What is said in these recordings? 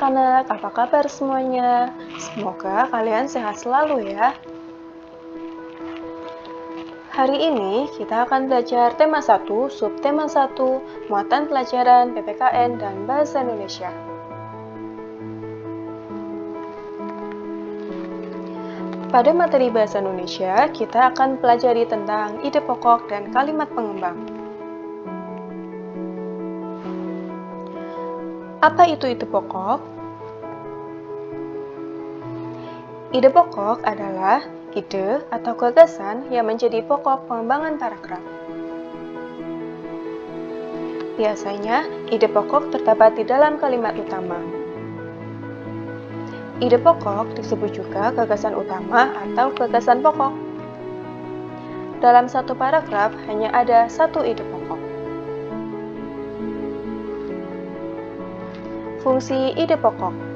anak-anak, apa kabar semuanya? Semoga kalian sehat selalu ya. Hari ini kita akan belajar tema 1, subtema 1, muatan pelajaran PPKN dan Bahasa Indonesia. Pada materi Bahasa Indonesia, kita akan pelajari tentang ide pokok dan kalimat pengembang. Apa itu ide pokok? Ide pokok adalah ide atau gagasan yang menjadi pokok pengembangan paragraf. Biasanya, ide pokok terdapat di dalam kalimat utama. Ide pokok disebut juga gagasan utama atau gagasan pokok. Dalam satu paragraf hanya ada satu ide pokok. Fungsi ide pokok.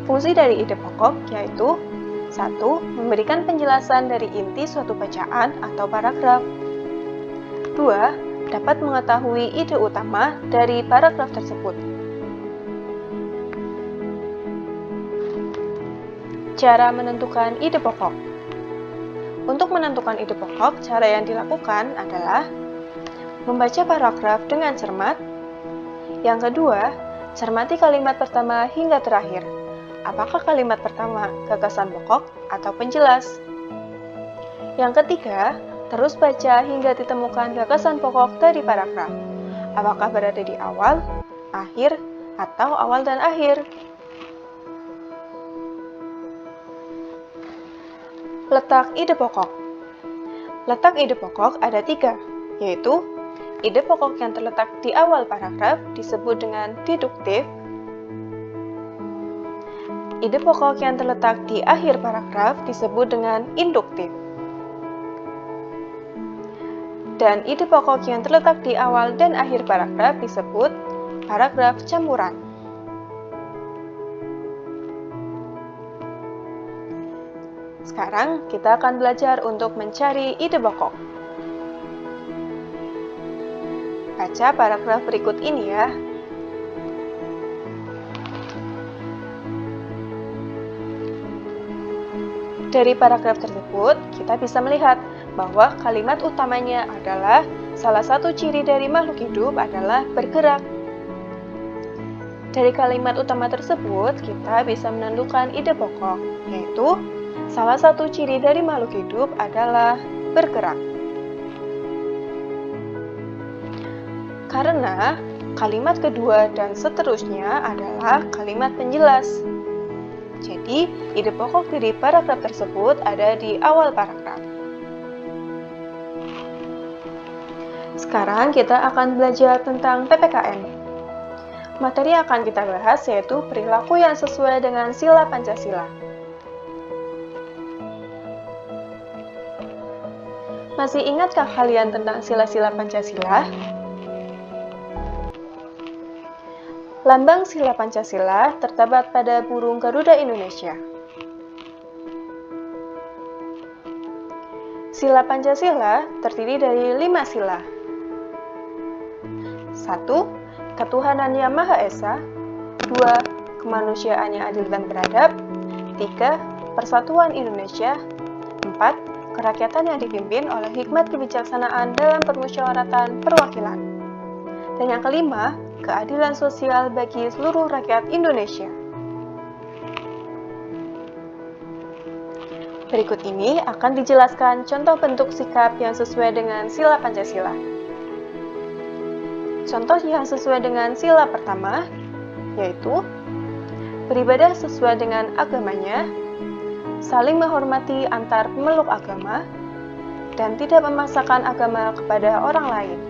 Fungsi dari ide pokok yaitu 1. Memberikan penjelasan dari inti suatu bacaan atau paragraf. 2. Dapat mengetahui ide utama dari paragraf tersebut. Cara menentukan ide pokok. Untuk menentukan ide pokok, cara yang dilakukan adalah membaca paragraf dengan cermat. Yang kedua, cermati kalimat pertama hingga terakhir. Apakah kalimat pertama gagasan pokok atau penjelas? Yang ketiga, terus baca hingga ditemukan gagasan pokok dari paragraf. Apakah berada di awal, akhir, atau awal dan akhir? Letak ide pokok. Letak ide pokok ada 3, yaitu ide pokok yang terletak di awal paragraf disebut dengan deduktif. Ide pokok yang terletak di akhir paragraf disebut dengan induktif. Dan ide pokok yang terletak di awal dan akhir paragraf disebut paragraf campuran. Sekarang kita akan belajar untuk mencari ide pokok. Baca paragraf berikut ini ya. Dari paragraf tersebut, kita bisa melihat bahwa kalimat utamanya adalah salah satu ciri dari makhluk hidup adalah bergerak. Dari kalimat utama tersebut, kita bisa menentukan ide pokok, yaitu salah satu ciri dari makhluk hidup adalah bergerak. Karena kalimat kedua dan seterusnya adalah kalimat penjelas. Jadi, ide pokok dari paragraf tersebut ada di awal paragraf. Sekarang kita akan belajar tentang PPKN. Materi yang akan kita bahas yaitu perilaku yang sesuai dengan sila Pancasila. Masih ingatkah kalian tentang sila-sila Pancasila? Lambang sila Pancasila terdapat pada burung Garuda Indonesia. Sila Pancasila terdiri dari 5 sila. 1. Ketuhanan yang Maha Esa. 2. Kemanusiaan yang adil dan beradab. 3. Persatuan Indonesia. 4. Kerakyatan yang dipimpin oleh hikmat kebijaksanaan dalam permusyawaratan perwakilan. Dan yang kelima, keadilan sosial bagi seluruh rakyat Indonesia. Berikut ini akan dijelaskan contoh bentuk sikap yang sesuai dengan sila Pancasila. Contoh yang sesuai dengan sila pertama, yaitu beribadah sesuai dengan agamanya, saling menghormati antar pemeluk agama, dan tidak memaksakan agama kepada orang lain.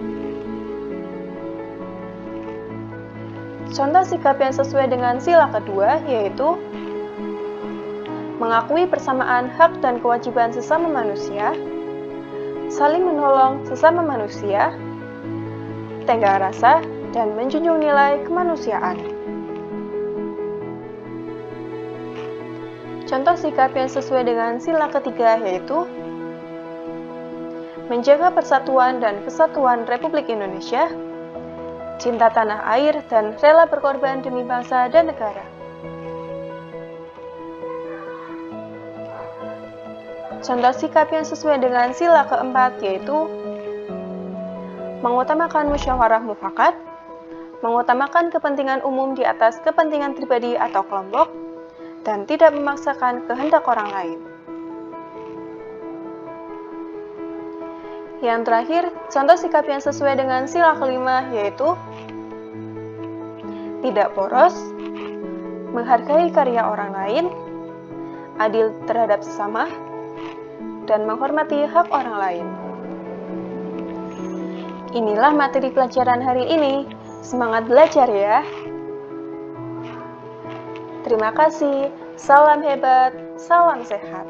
Contoh sikap yang sesuai dengan sila kedua yaitu mengakui persamaan hak dan kewajiban sesama manusia, saling menolong sesama manusia, tenggang rasa, dan menjunjung nilai kemanusiaan. Contoh sikap yang sesuai dengan sila ketiga yaitu menjaga persatuan dan kesatuan Republik Indonesia, cinta tanah air, dan rela berkorban demi bangsa dan negara. Contoh sikap yang sesuai dengan sila keempat yaitu mengutamakan musyawarah mufakat, mengutamakan kepentingan umum di atas kepentingan pribadi atau kelompok, dan tidak memaksakan kehendak orang lain. Yang terakhir, contoh sikap yang sesuai dengan sila kelima yaitu tidak boros, menghargai karya orang lain, adil terhadap sesama, dan menghormati hak orang lain. Inilah materi pelajaran hari ini. Semangat belajar ya! Terima kasih. Salam hebat, salam sehat.